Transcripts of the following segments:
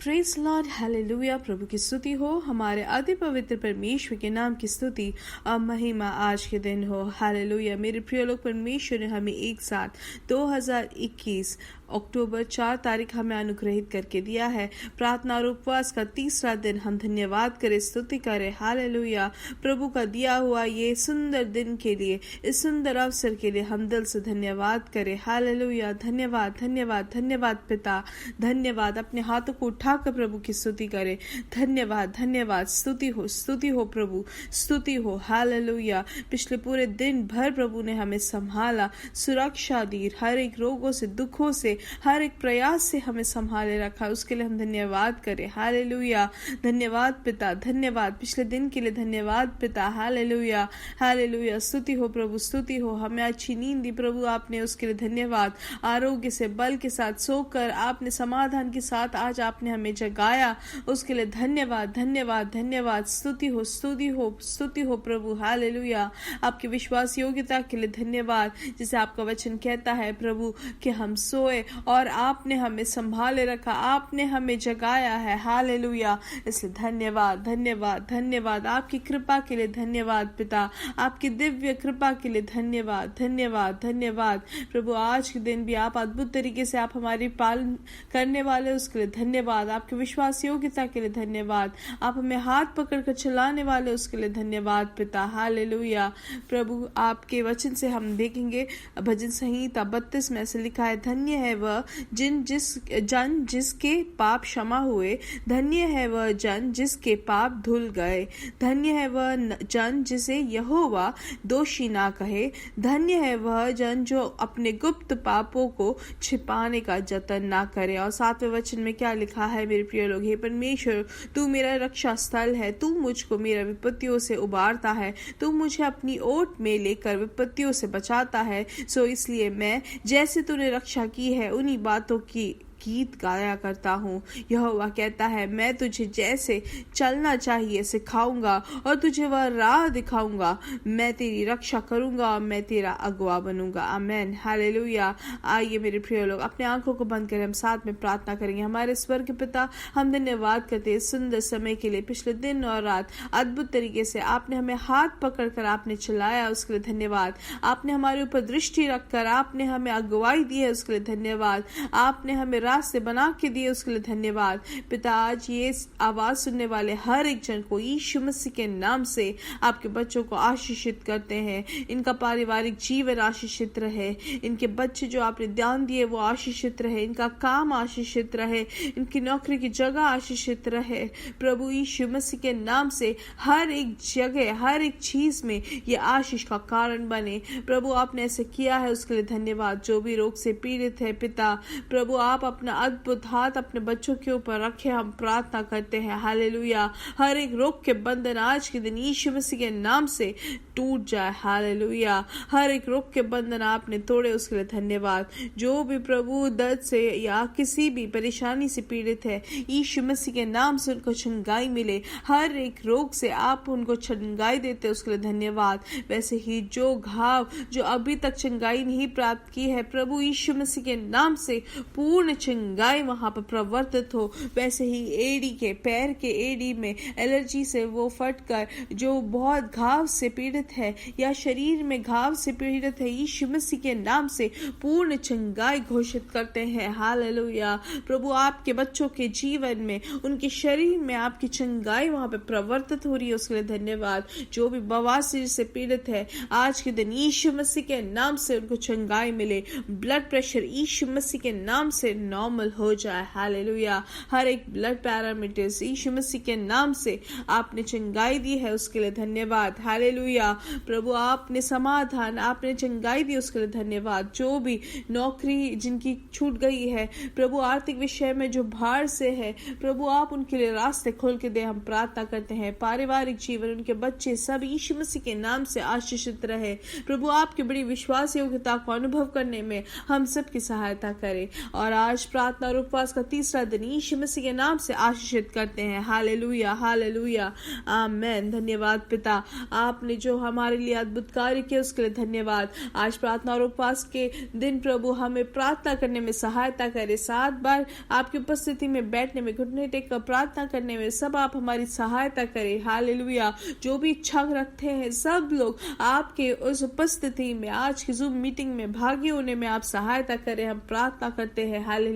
Praise Lord, hallelujah. प्रभु की स्तुति हो, हमारे अति पवित्र परमेश्वर के नाम की स्तुति और महिमा आज के दिन हो। हालेलुया। मेरे प्रिय लोग, परमेश्वर ने हमें एक साथ 2021 अक्टूबर 4 तारीख हमें अनुग्रहित करके दिया है। प्रार्थना और उपवास का तीसरा दिन हम धन्यवाद करें, स्तुति करें। हालेलुया। प्रभु का दिया हुआ ये सुंदर दिन के लिए, इस सुंदर अवसर के लिए हम दिल से धन्यवाद करें। हालेलुया। धन्यवाद, धन्यवाद, धन्यवाद पिता, धन्यवाद। अपने हाथों को उठाकर प्रभु की स्तुति करें। धन्यवाद, धन्यवाद। स्तुति हो प्रभु, स्तुति हो। हालेलुया। पिछले पूरे दिन भर प्रभु ने हमें संभाला, सुरक्षा दी, हर एक रोगों से, दुखों से, हर एक प्रयास से हमें संभाले रखा। उसके लिए हम धन्यवाद करें। हालेलुया। धन्यवाद पिता, धन्यवाद। पिछले दिन के लिए धन्यवाद पिता। Hallelujah, hallelujah. स्तुति हो प्रभु, स्तुति हो। हमें अच्छी नींद दी प्रभु आपने, उसके लिए धन्यवाद। आरोग्य से, बल के साथ सोकर आपने, समाधान के साथ आज आपने हमें जगाया, उसके लिए धन्यवाद, धन्यवाद, धन्यवाद। स्तुति हो, स्तुति हो, स्तुति हो प्रभु। हालेलुया। आपकी विश्वास योग्यता के लिए धन्यवाद। जिसे आपका वचन कहता है प्रभु कि हम सोए और आपने हमें संभाले रखा, आपने हमें जगाया है। हालेलुया। इसलिए धन्यवाद, धन्यवाद, धन्यवाद। आपकी कृपा के लिए धन्यवाद पिता, आपकी दिव्य कृपा के लिए धन्यवाद, धन्यवाद, धन्यवाद। प्रभु आज के दिन भी आप अद्भुत तरीके से आप हमारी पालन करने वाले, उसके लिए धन्यवाद। आपकी विश्वास योग्यता के लिए धन्यवाद। आप हमें हाथ पकड़कर चलाने वाले, उसके लिए धन्यवाद पिता। हालेलुया। प्रभु आपके वचन से हम देखेंगे, भजन संहिता 32 में ऐसे लिखा है, धन्य है वह जन जिसके पाप क्षमा हुए, धन्य है वह जन जिसके पाप धुल गए, धन्य है वह जन जिसे यहोवा दोषी ना कहे, धन्य है वह जन जो अपने गुप्त पापों को छिपाने का जतन ना करे। और 7वें वचन में क्या लिखा है मेरे प्रिय लोग, हे परमेश्वर तू मेरा रक्षा स्थल है, तू मुझको मेरा विपत्तियों से उबारता है, तू मुझे अपनी ओट में लेकर विपत्तियों से बचाता है। सो इसलिए मैं जैसे तूने रक्षा की है उन्हीं बातों की गीत गाया करता हूँ। यहोवा कहता है, मैं तुझे जैसे चलना चाहिए सिखाऊंगा और तुझे वह राह दिखाऊंगा। मैं तेरी रक्षा करूंगा और मैं तेरा अगुआ बनूंगा। आमेन। हालेलुया। आइए मेरे प्रिय लोग, अपने आंखों को बंद करें, हम साथ में प्रार्थना करेंगे। हमारे स्वर्ग पिता, हम धन्यवाद करते हैं सुंदर समय के लिए। पिछले दिन और रात अद्भुत तरीके से आपने हमें हाथ पकड़कर आपने चलाया, उसके लिए धन्यवाद। आपने हमारे ऊपर दृष्टि रखकर आपने हमें अगुवाई दी है, उसके लिए धन्यवाद। आपने हमें रास्ते बना के दिए, उसके लिए धन्यवाद पिता। आज ये आवाज सुनने वाले हर एक जन को यीशु मसीह के नाम से आपके बच्चों को आशीषित करते हैं। इनका पारिवारिक जीवन आशीषित रहे, इनके बच्चे जो आपने ध्यान दिए वो आशीषित रहे, इनका काम आशीषित रहे, इनकी नौकरी की जगह आशीषित रहे। प्रभु यीशु मसीह के नाम से हर एक जगह, हर एक चीज में ये आशीष का कारण बने। प्रभु आपने ऐसे किया है, उसके लिए धन्यवाद। जो भी रोग से पीड़ित है पिता, प्रभु आप अपना अद्भुत हाथ अपने बच्चों के ऊपर रखे, हम प्रार्थना करते हैं। हालेलुया। हर एक रोग के बंधन आज के दिन यीशु मसीह के नाम से टूट जाए। हालेलुया। हर एक रोग के बंधन आपने तोड़े, उसके लिए धन्यवाद। जो भी प्रभु दर्द से या किसी भी परेशानी से पीड़ित है, यीशु मसीह के नाम से उनको चंगाई मिले। हर एक रोग से आप उनको चंगाई देते, उसके लिए धन्यवाद। वैसे ही जो घाव जो अभी तक चंगाई नहीं प्राप्त की है, प्रभु यीशु मसीह के नाम से पूर्ण चंगाई वहां पर प्रवर्तित हो। वैसे ही एड़ी के, पैर के एड़ी में एलर्जी से वो फटकर जो बहुत घाव से पीड़ित है या शरीर में घाव से पीड़ित है, यीशु मसीह के नाम से पूर्ण चंगाई घोषित करते हैं। हालेलुया। प्रभु आपके बच्चों के जीवन में, उनके शरीर में आपकी चंगाई वहां पर प्रवर्तित हो रही है, उसके लिए धन्यवाद। जो भी बवासीर से पीड़ित है, आज के दिन यीशु मसीह के नाम से उनको चंगाई मिले। ब्लड प्रेशर यीशु मसीह के नाम से नॉर्मल हो जाए। हालेलुया। हर एक ब्लड पैरामीटर्स यीशु मसीह के नाम से आपने चंगाई दी है, उसके लिए धन्यवाद। हालेलुया। प्रभु आपने समाधान, आपने चंगाई दी, उसके लिए धन्यवाद। जो भी नौकरी जिनकी छूट गई है, प्रभु आर्थिक विषय में जो भार से है, प्रभु आप उनके लिए रास्ते खोल के दे, हम प्रार्थना करते हैं। पारिवारिक जीवन, उनके बच्चे सब यीशु मसीह के नाम से आशीषित रहे। प्रभु आपकी बड़ी विश्वास योग्यता को अनुभव करने में हम सबकी सहायता करें। और आज आज प्रार्थना और उपवास का तीसरा दिन यीशु मसीह के नाम से आशीषित करते हैं। हालेलुया, हालेलुया, आमेन। धन्यवाद पिता, आपने जो हमारे लिए अद्भुत कार्य किया उसके लिए धन्यवाद। आज प्रार्थना और उपवास के दिन प्रभु हमें प्रार्थना करने में सहायता करे। 7 बार आपकी उपस्थिति में बैठने में, घुटने टेक कर प्रार्थना करने में सब आप हमारी सहायता करें। हालेलुया। जो भी इच्छा रखते हैं सब लोग आपके उस उपस्थिति में, आज की जूम मीटिंग में भागी होने में आप सहायता करें, हम प्रार्थना करते हैं। हालेलुया।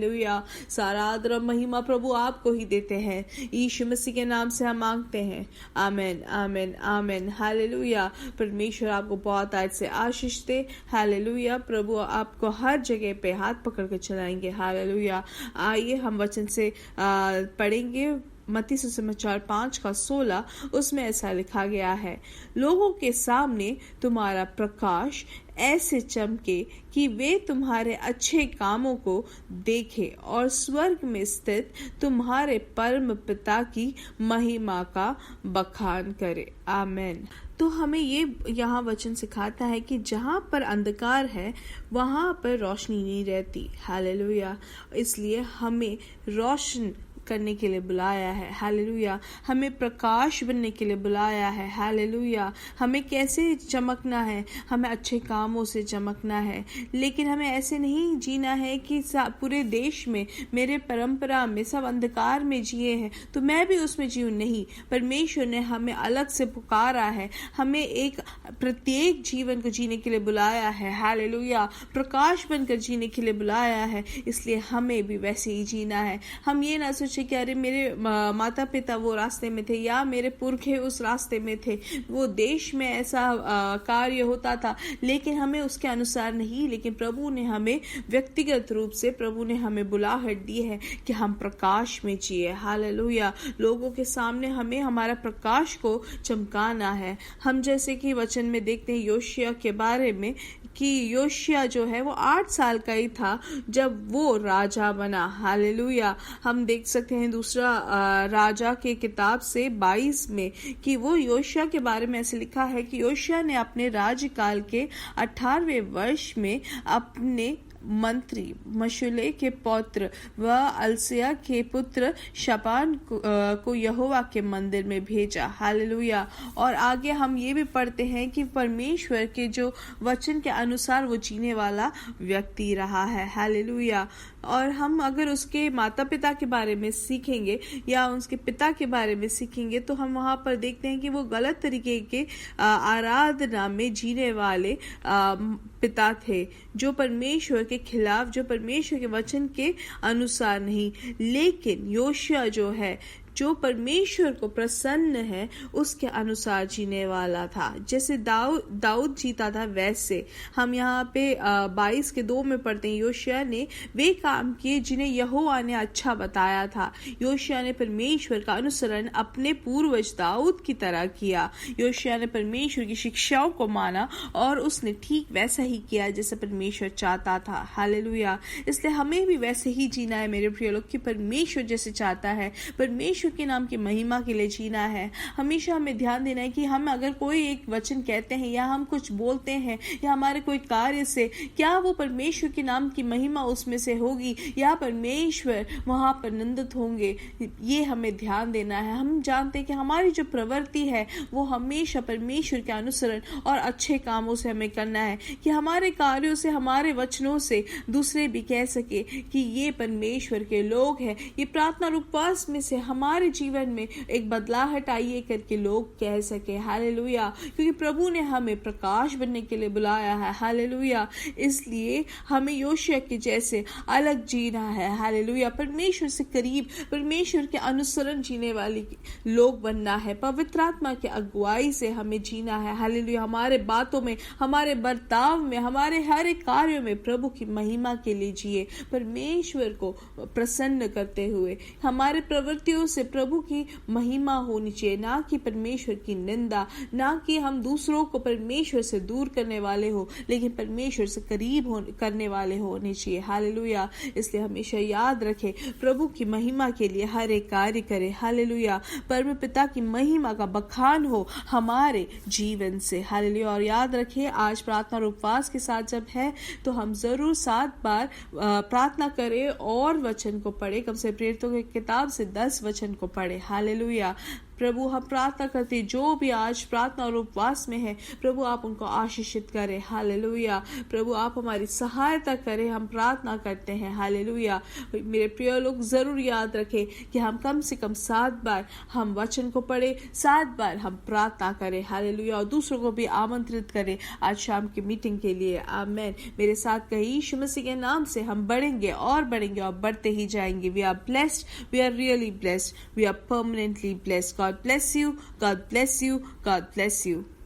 सारा आदर और महिमा प्रभु आपको ही देते हैं। यीशु मसीह के नाम से हम मांगते हैं। आमेन, आमेन, आमेन। हालेलुया। परमेश्वर आपको बहुत आज से आशीष दे। हालेलुया। प्रभु आपको हर जगह पे हाथ पकड़ के चलाएंगे। हालेलुया। आइए हम वचन से पढ़ेंगे। मत्ती सुसमाचार 5:16, उसमें ऐसा लिखा गया है, लोगों के सामने तुम्हारा प्रकाश ऐसे चमके कि वे तुम्हारे अच्छे कामों को देखें और स्वर्ग में स्थित तुम्हारे परम पिता की महिमा का बखान करे। आमेन। तो हमें ये यहाँ वचन सिखाता है कि जहाँ पर अंधकार है वहाँ पर रोशनी नहीं रहती। हालेलुया। इसलिए हमें रोशन करने के लिए बुलाया है। हालेलुया। हमें प्रकाश बनने के लिए बुलाया है। हालेलुया। हमें कैसे चमकना है? हमें अच्छे कामों से चमकना है, लेकिन हमें ऐसे नहीं जीना है कि पूरे देश में, मेरे परंपरा में सब अंधकार में जिए हैं तो मैं भी उसमें जीऊं। नहीं, परमेश्वर ने हमें अलग से पुकारा है, हमें एक प्रत्येक जीवन को जीने के लिए बुलाया है। हालेलुया। प्रकाश बनकर जीने के लिए बुलाया है, इसलिए हमें भी वैसे ही जीना है। हम ये ना सोचे कि अरे मेरे माता पिता वो रास्ते में थे या मेरे पुरखे उस रास्ते में थे, वो देश में ऐसा कार्य होता था, लेकिन हमें उसके अनुसार नहीं, लेकिन प्रभु ने हमें व्यक्तिगत रूप से, प्रभु ने हमें बुलाहट दी है कि हम प्रकाश में जिए। हालेलुया। लोगों के सामने हमें हमारा प्रकाश को चमकाना है। हम जैसे कि वचन में देखते हैं योशिया के बारे में कि योशिया जो है वो 8 साल का ही था जब वो राजा बना। हालेलुया। हम देख सकते हैं दूसरा राजा के किताब से 22 में कि वो योशिया के बारे में ऐसे लिखा है कि योशिया ने अपने राज्यकाल के 18वें वर्ष में अपने मंत्री मशुले के पौत्र व अलसिया के पुत्र शपान को यहोवा के मंदिर में भेजा। हालेलुया। और आगे हम ये भी पढ़ते हैं कि परमेश्वर के जो वचन के अनुसार वो जीने वाला व्यक्ति रहा है। हालेलुया। और हम अगर उसके माता पिता के बारे में सीखेंगे या उसके पिता के बारे में सीखेंगे तो हम वहां पर देखते हैं कि वो गलत तरीके के आराधना में जीने वाले पिता थे, जो परमेश्वर के खिलाफ, जो परमेश्वर के वचन के अनुसार नहीं। लेकिन योशिया जो है, जो परमेश्वर को प्रसन्न है उसके अनुसार जीने वाला था। जैसे दाऊद जीता था, वैसे हम यहाँ पे 22:2 में पढ़ते हैं, योशिया ने वे काम किए जिन्हें यहोवा ने अच्छा बताया था। योशिया ने परमेश्वर का अनुसरण अपने पूर्वज दाऊद की तरह किया। योशिया ने परमेश्वर की शिक्षाओं को माना और उसने ठीक वैसा ही किया जैसे परमेश्वर चाहता था। हालेलुया। इसलिए हमें भी वैसे ही जीना है मेरे प्रिय लोग, कि परमेश्वर जैसे चाहता है, परमेश्वर के नाम की महिमा के लिए जीना है। हमेशा हमें ध्यान देना है कि हम अगर कोई एक वचन कहते हैं या हम कुछ बोलते हैं या हमारे कोई कार्य से, क्या वो परमेश्वर के नाम की महिमा उसमें से होगी या परमेश्वर वहां पर निंदित होंगे, ये हमें ध्यान देना है। हम जानते हैं कि हमारी जो प्रवृत्ति है वो हमेशा परमेश्वर के अनुसरण और अच्छे कामों से हमें करना है, कि हमारे कार्यों से, हमारे वचनों से दूसरे भी कह सके कि ये परमेश्वर के लोग हैं। ये प्रार्थना और उपवास में से हमारे जीवन में एक बदलाहट आइए करके लोग कह सके। हालेलुया। क्योंकि प्रभु ने हमें प्रकाश बनने के लिए बुलाया है। हालेलुया। इसलिए हमें योशिया के जैसे अलग जीना है। हालेलुया। परमेश्वर से करीब, परमेश्वर के अनुसरण जीने वाले लोग बनना है। पवित्र आत्मा की अगुवाई से हमें जीना है। हालेलुया। हमारे बातों में, हमारे बर्ताव में, हमारे हर एक कार्यों में प्रभु की महिमा के लिए जिए, परमेश्वर को प्रसन्न करते हुए। हमारे प्रवृत्तियों से से प्रभु की महिमा होनी चाहिए, ना कि परमेश्वर की निंदा, ना कि हम दूसरों को परमेश्वर से दूर करने वाले हो, लेकिन परमेश्वर से करीब करने वाले होने चाहिए। हालेलुया। इसलिए हमेशा याद रखें, प्रभु की महिमा के लिए हर एक कार्य करें। हालेलुया। परम पिता की महिमा का बखान हो हमारे जीवन से। हालेलुया। और याद रखें, आज प्रार्थना और उपवास के साथ जब है तो हम जरूर 7 बार प्रार्थना करें और वचन को पढ़े। कम से प्रेरितों की किताब से 10 वचन को पढ़े। हालेलुया। प्रभु हम प्रार्थना करते, जो भी आज प्रार्थना और उपवास में है, प्रभु आप उनको आशीषित करें। हालेलुया। प्रभु आप हमारी सहायता करें, हम प्रार्थना करते हैं। हालेलुया। मेरे प्रिय लोग, जरूर याद रखें कि हम कम से कम 7 बार हम वचन को पढ़े, 7 बार हम प्रार्थना करें। हालेलुया। और दूसरों को भी आमंत्रित करें आज शाम की मीटिंग के लिए। आमीन। मेरे साथ कही, यीशु मसीह के नाम से हम बढ़ेंगे और बढ़ते ही जाएंगे। We are blessed, we are really blessed, we are permanently blessed. God bless you. God bless you. God bless you.